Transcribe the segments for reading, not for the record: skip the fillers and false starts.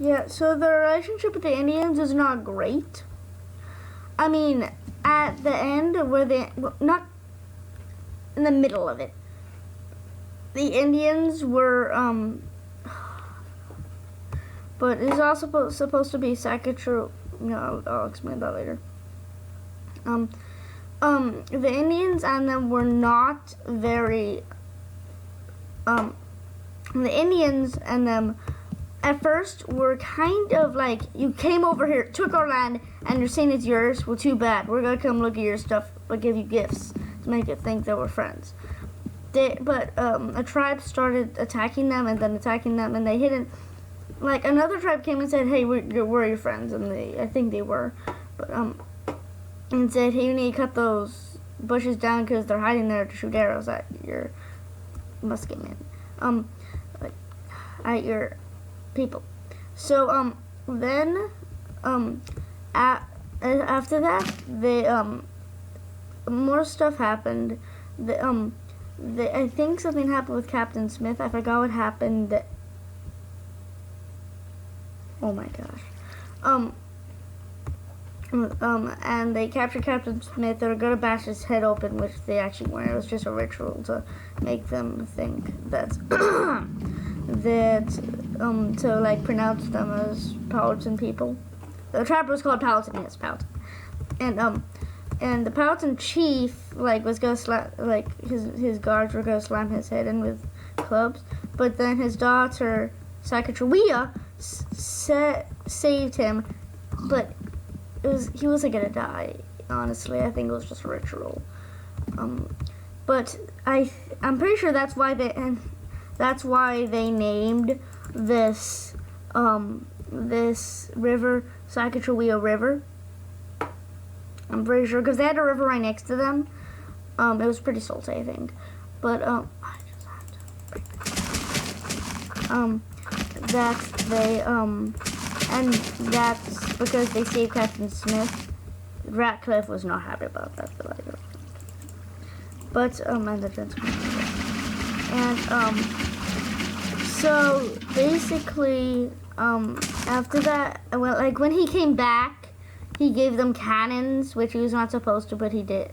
Yeah, so the relationship with the Indians is not great. I mean, at the end, not in the middle of it, the Indians were, but it's also supposed to be Sacagawea. I'll explain that later. The Indians and them were not very, the Indians and them at first were kind of like, you came over here, took our land, and you're saying it's yours. Well, too bad. We're going to come look at your stuff, but give you gifts to make it think that we're friends. But a tribe started attacking them and then attacking them, and they hidden. Like, another tribe came and said, hey, we're your friends, and I think they were. But, and said, hey, you need to cut those bushes down because they're hiding there to shoot arrows at your musketmen. At your people. So then after that, more stuff happened. I think something happened with Captain Smith. I forgot what happened. Oh my gosh. And they captured Captain Smith. They were gonna bash his head open, which they actually weren't. It was just a ritual to make them think that to like pronounce them as Powhatan people. The tribe was called Powhatan, yes, Powhatan. And the Powhatan chief was gonna his guards were gonna slam his head in with clubs, but then his daughter Sacagawea saved him, but he wasn't gonna die. Honestly, I think it was just a ritual. But I'm pretty sure that's why they named this river Sacagawea River. I'm pretty sure because they had a river right next to them. It was pretty salty, I think. But and that's because they saved Captain Smith. Ratcliffe was not happy about that. But and the gentleman. And so basically after that, when he came back, he gave them cannons, which he was not supposed to, but he did.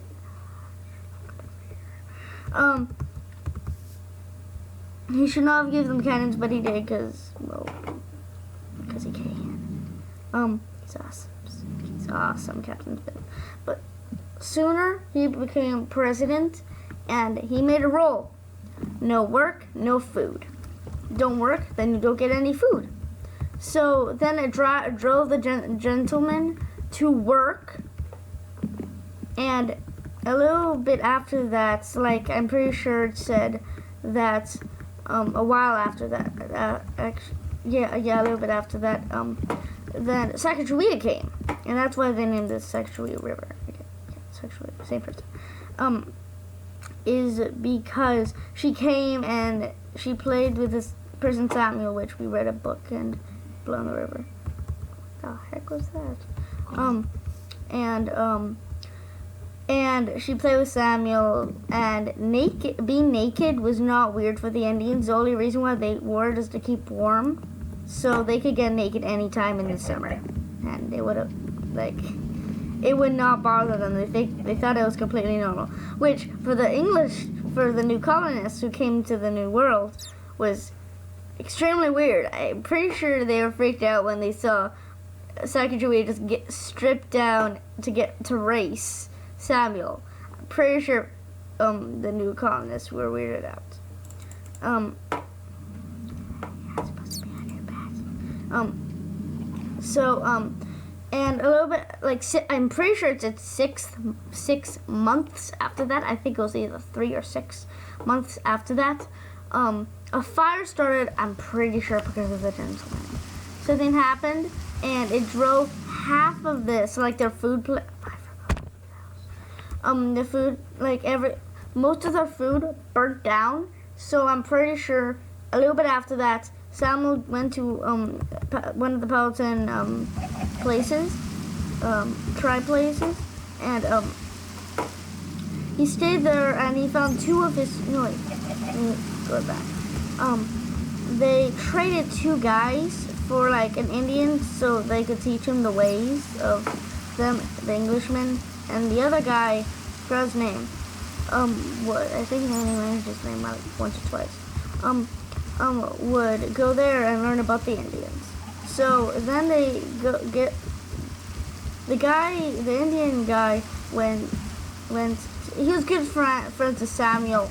He should not have given them cannons, but he did because he can. He's awesome, Captain Smith. But sooner he became president, and he made a rule: no work, no food. Don't work, then you don't get any food. So then it drove the gentleman to work, and a little bit after that, I'm pretty sure it said that a while after that, a little bit after that, then Sacagawea came, and that's why they named this Sacagawea River. Sacagawea, same person. Is because she came and she played with this person Samuel, which we read a book and Blow in the River. What the heck was that? And she played with Samuel, and being naked was not weird for the Indians. The only reason why they wore it is to keep warm, so they could get naked anytime in the summer, and they would have, it would not bother them. They thought it was completely normal, which for the new colonists who came to the New World was extremely weird. I'm pretty sure they were freaked out when they saw Sacagawea just get stripped down to race Samuel. I'm pretty sure the new colonists were weirded out. And a little bit I'm pretty sure it's 6 months after that. I think it was either 3 or 6 months after that. A fire started. I'm pretty sure because of the gentleman. Something happened, and it drove half of this, their food. The food, most of their food burnt down. So I'm pretty sure a little bit after that, Samuel went to one of the Powhatan places, tribe places, and he stayed there, and he found 2 of his. No, wait, let me go back. They traded 2 guys for like an Indian so they could teach him the ways of them, the Englishmen, and the other guy, forgot his name. What I think he only managed his name like once or twice. Would go there and learn about the Indians. So then they get the Indian guy went. He was good friends with Samuel,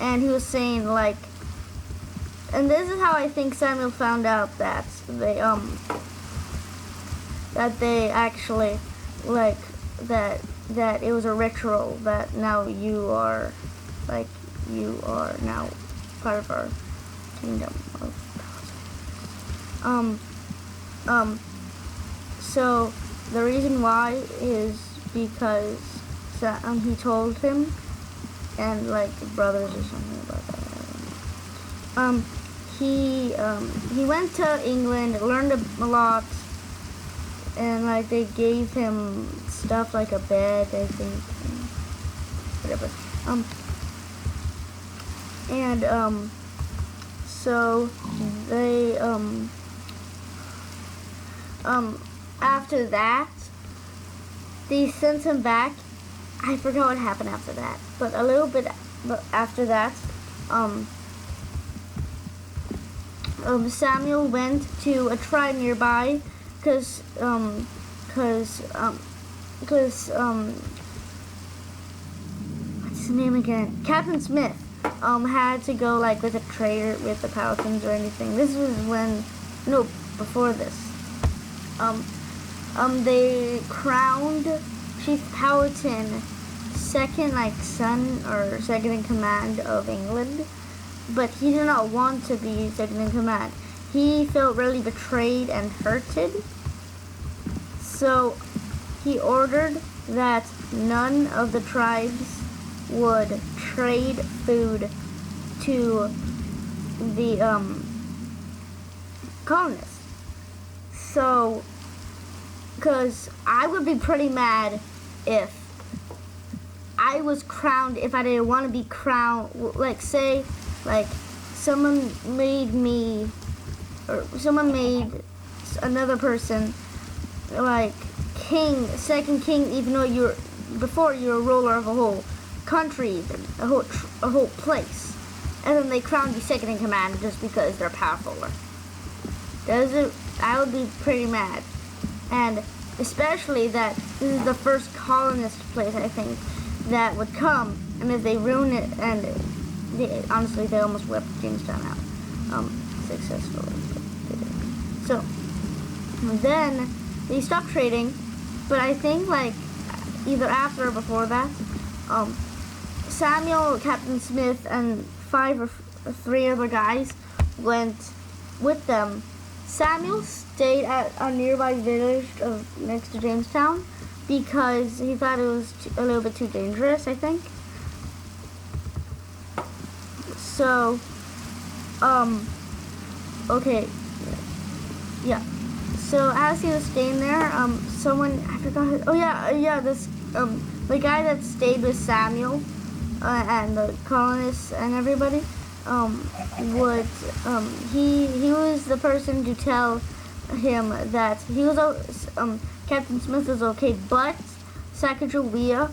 and he was saying like, and this is how I think Samuel found out that they actually like that it was a ritual that now you are now part of our kingdom of so the reason why is because he told him, and like brothers or something about that. He went to England, learned a lot, and like they gave him stuff like a bed, I think, whatever. So they after that they sent him back. I forgot what happened after that, but a little bit after that, Samuel went to a tribe nearby, what's his name again? Captain Smith had to go like with a trader with the Palatins or anything. This was before this. They crowned Chief Powhatan second in command of England, but he did not want to be second in command. He felt really betrayed and hurted, so he ordered that none of the tribes would trade food to the colonists. So, because I would be pretty mad if I was crowned, if I didn't want to be crowned, like say, like someone made another person like king, second king, even though before you're a ruler of a whole country, a whole place, and then they crown you second in command just because they're powerfuler. I would be pretty mad, and especially that this is the first colonist place I think that would come, and if they ruin it, and honestly they almost whipped Jamestown out successfully. So then they stopped trading, but I think like either after or before that, Samuel, Captain Smith, and 5 or 3 other guys went with them. Samuel stayed at a nearby village next to Jamestown because he thought it was a little bit too dangerous, I think. So, okay, yeah. So as he was staying there, someone, I forgot, the guy that stayed with Samuel and the colonists and everybody, he was the person to tell him that he was Captain Smith was okay, but Sacagawea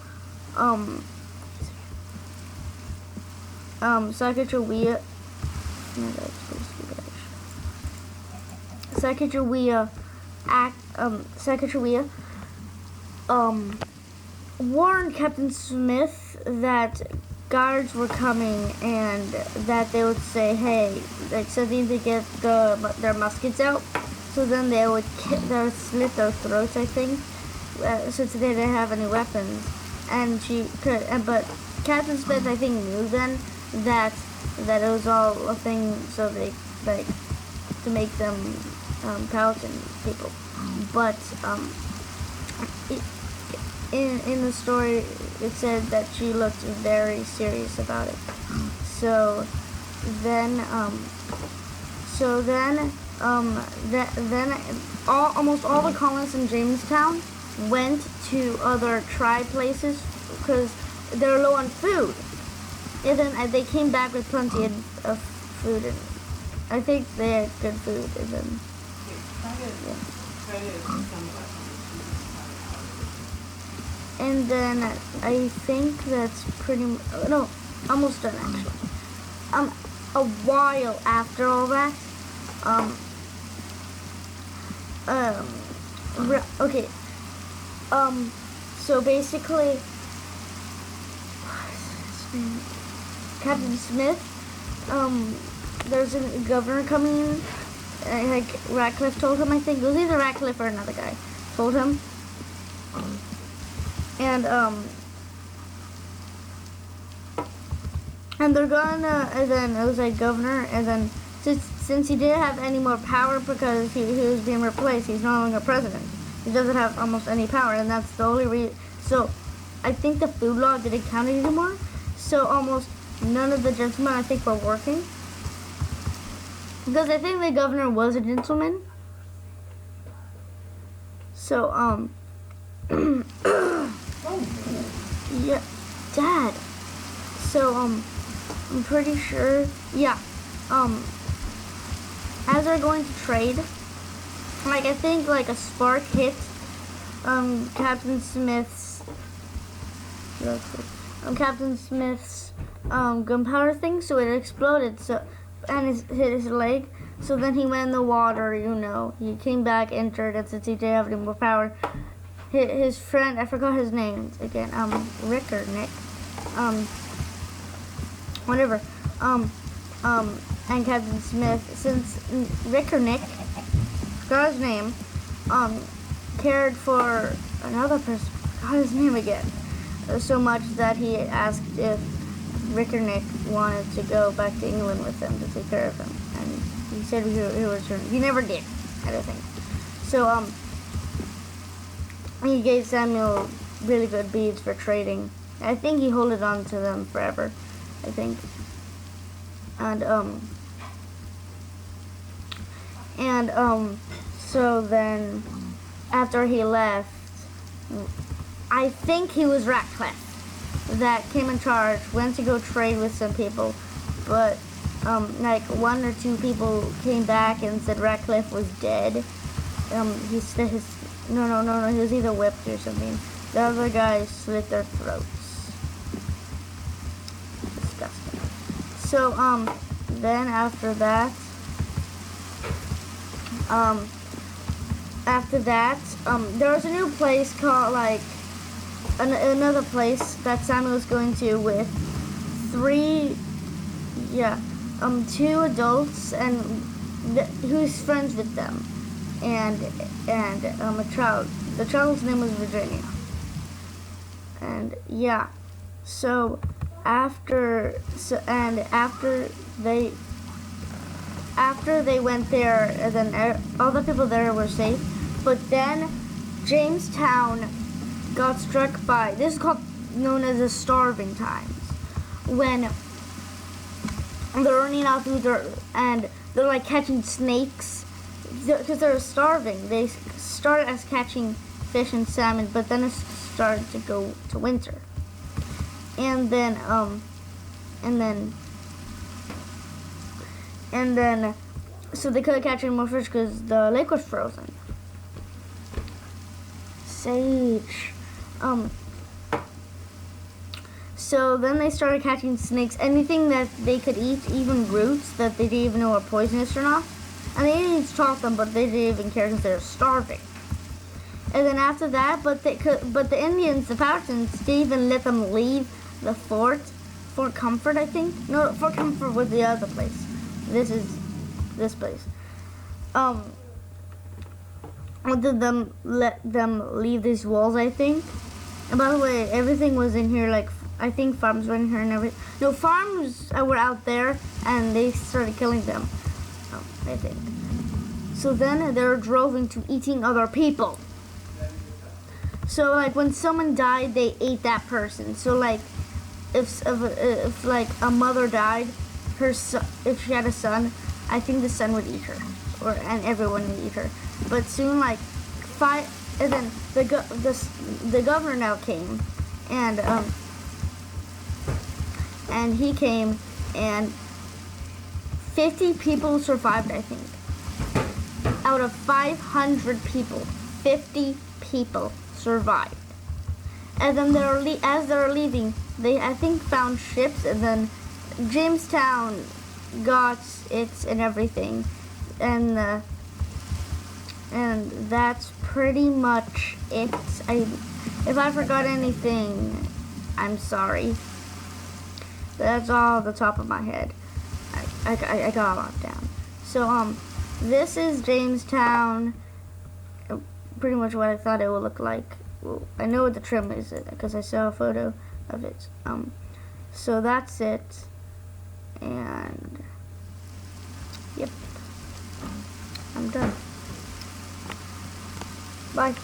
warned Captain Smith that guards were coming and that they would say, hey, like, so they need to get their muskets out. So then they would slit their throats, I think, since they didn't have any weapons. And but Captain Smith, I think, knew then that it was all a thing, so they like to make them Palatine people. But in the story, it said that she looked very serious about it. So then almost all the colonists in Jamestown went to other tribe places because they're low on food. And then they came back with plenty of food, and I think they had good food. And then And then I think that's pretty no, almost done actually. A while after all that, okay, so basically, Captain Smith, there's a governor coming in, like Ratcliffe told him, I think, it was either Ratcliffe or another guy, told him, and they're gonna, and then it was like governor, and then since he didn't have any more power because he was being replaced, he's no longer president. He doesn't have almost any power, and that's the only reason. So I think the food law didn't count anymore. So almost none of the gentlemen, I think, were working. Because I think the governor was a gentleman. So, yeah, Dad. So, I'm pretty sure, yeah, as they're going to trade, like, I think, like, a spark hit, Captain Smith's gunpowder thing, so it exploded, so, and it hit his leg, so then he went in the water, you know, he came back, entered, and since he didn't have any more power, his friend, I forgot his name, again, Rick or Nick, whatever, and Captain Smith, since Rick or Nick, forgot his name, cared for another person, forgot his name again, so much that he asked if Rick or Nick wanted to go back to England with him to take care of him, and he said he would return. He never did, I don't think. So, he gave Samuel really good beads for trading. I think he holded on to them forever, I think. So then, after he left, I think he was Ratcliffe that came in charge, went to go trade with some people, but like one or two people came back and said Ratcliffe was dead. He said no, he was either whipped or something. The other guys slit their throats. Disgusting. So then after that, there was a new place called, like, another place that Samuel was going to with two adults and who's friends with them, and a child. The child's name was Virginia. And yeah, so after they went there, and then all the people there were safe. But then Jamestown got struck by, this is known as the starving times, when they're running out through and they're like catching snakes because they're starving. They started as catching fish and salmon, but then it started to go to winter, and then so they couldn't catch any more fish because the lake was frozen. Sage. So then they started catching snakes, anything that they could eat, even roots that they didn't even know were poisonous or not. And they didn't even talk them, but they didn't even care because they were starving. And then after that, but the Indians, the Puritans, didn't even let them leave the fort. Fort Comfort, I think. No, Fort Comfort was the other place. This is this place. Did them let them leave these walls, I think. And by the way, everything was in here, like, I think farms were in here and everything. No, farms were out there, and they started killing them, I think. So then they were drove into eating other people. So, like, when someone died, they ate that person. So, like, if like, a mother died, if she had a son, I think the son would eat her, and everyone would eat her. But soon, like, and then the governor now came, and he came, and 50 people survived, I think. out of 500 people, 50 people survived. And then as they're leaving, they, I think, found ships, and then Jamestown got it and everything. And that's pretty much it. If I forgot anything, I'm sorry. That's all off the top of my head. I got a lot down. So this is Jamestown. Pretty much what I thought it would look like. Well, I know what the trim is because I saw a photo of it. So that's it. And yep, I'm done. Bye.